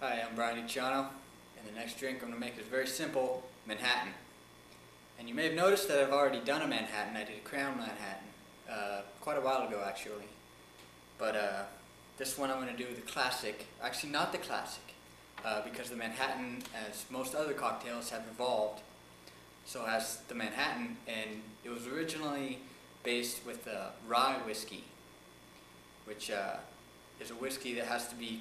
Hi, I'm Brian DiCiano, and the next drink I'm going to make is very simple, Manhattan. And you may have noticed that I've already done a Manhattan. I did a Crown Manhattan quite a while ago actually. But this one I'm going to do the classic, actually not the classic, because the Manhattan, as most other cocktails, have evolved. So has the Manhattan, and it was originally based with rye whiskey, which is a whiskey that has to be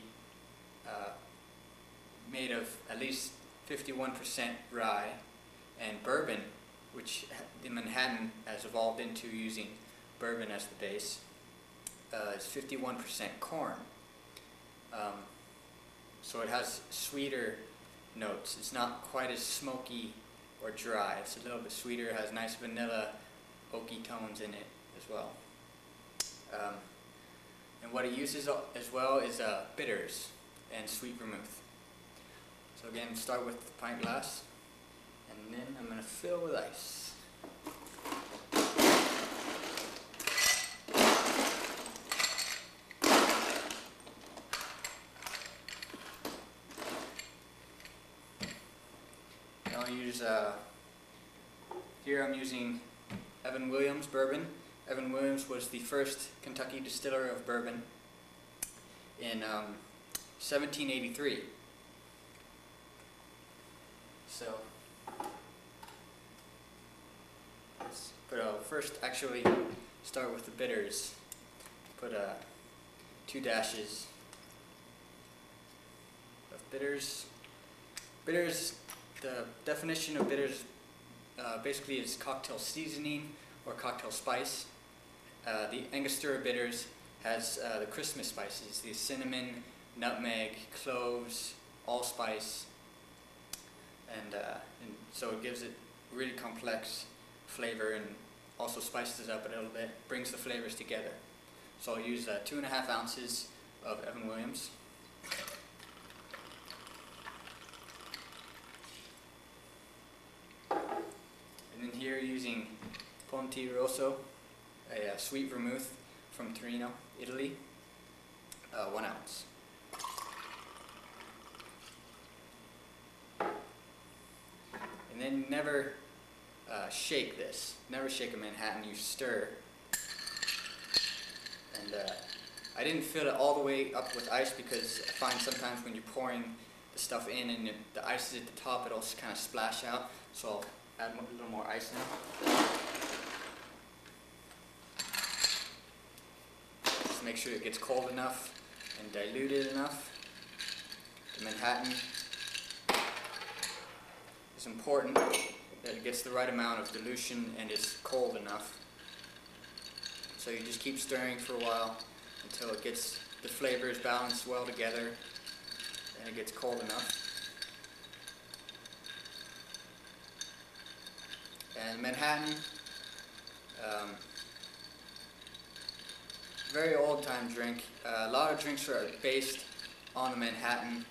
made of at least 51% rye, and bourbon, which the Manhattan has evolved into using bourbon as the base, is 51% corn. So it has sweeter notes. It's not quite as smoky or dry. It's a little bit sweeter. It has nice vanilla, oaky tones in it as well. And what it uses as well is bitters and sweet vermouth. So again, start with the pint glass, and then I'm going to fill with ice. I'll use, here I'm using Evan Williams bourbon. Evan Williams was the first Kentucky distiller of bourbon in 1783. So, but I'll first actually start with the bitters. Put 2 dashes of bitters. Bitters, the definition of bitters basically is cocktail seasoning or cocktail spice. The Angostura bitters has the Christmas spices, the cinnamon, nutmeg, cloves, allspice, and so it gives it really complex flavor and also spices it up a little bit, brings the flavors together. So I'll use 2.5 ounces of Evan Williams. And then here using Ponti rosso, a sweet vermouth from Torino, Italy, 1 ounce. And then never shake this. Never shake a Manhattan. You stir. And I didn't fill it all the way up with ice because I find sometimes when you're pouring the stuff in and the ice is at the top, it'll kind of splash out. So I'll add a little more ice now. Just make sure it gets cold enough and diluted enough. The Manhattan, it's important that it gets the right amount of dilution and is cold enough. So you just keep stirring for a while until it gets the flavors balanced well together and it gets cold enough. And Manhattan, very old time drink. A lot of drinks are based on the Manhattan.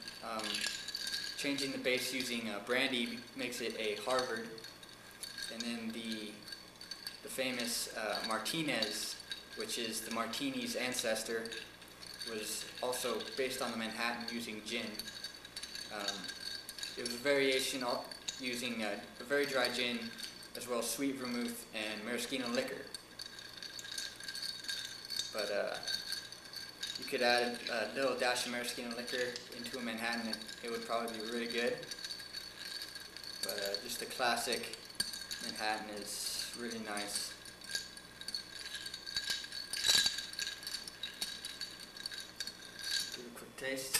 Changing the base using brandy makes it a Harvard, and then the famous Martinez, which is the martini's ancestor, was also based on the Manhattan using gin. It was a variation using a very dry gin as well as sweet vermouth and maraschino liquor. But you could add a little dash of maraschino liquor into a Manhattan and it would probably be really good. But just a classic Manhattan is really nice. Give it a quick taste.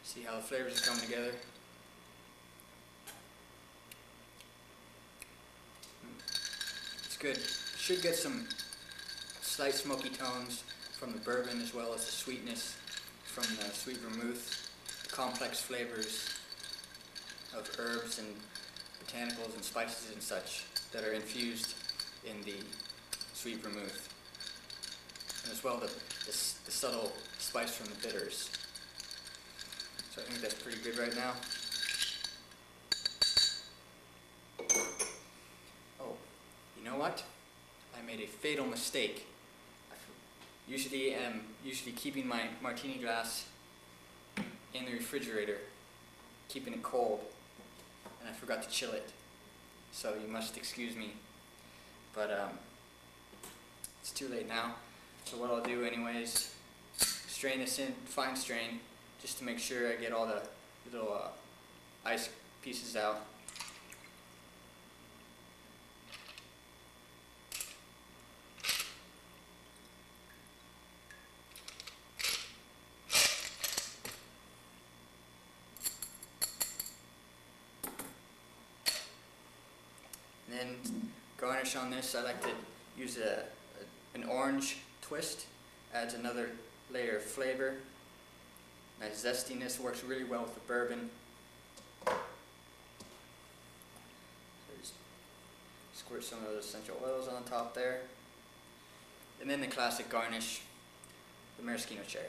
See how the flavors are coming together. It's good. Should get some slight smoky tones from the bourbon as well as the sweetness from the sweet vermouth, the complex flavors of herbs and botanicals and spices and such that are infused in the sweet vermouth, and as well the subtle spice from the bitters. So I think that's pretty good right now. Oh, you know what? I made a fatal mistake. Usually keeping my martini glass in the refrigerator, keeping it cold, and I forgot to chill it. So you must excuse me, but it's too late now. So what I'll do anyways, strain this in, fine strain, just to make sure I get all the little ice pieces out. And then garnish on this, I like to use an orange twist. Adds another layer of flavor. Nice zestiness, works really well with the bourbon. So just squirt some of those essential oils on top there. And then the classic garnish, the maraschino cherry.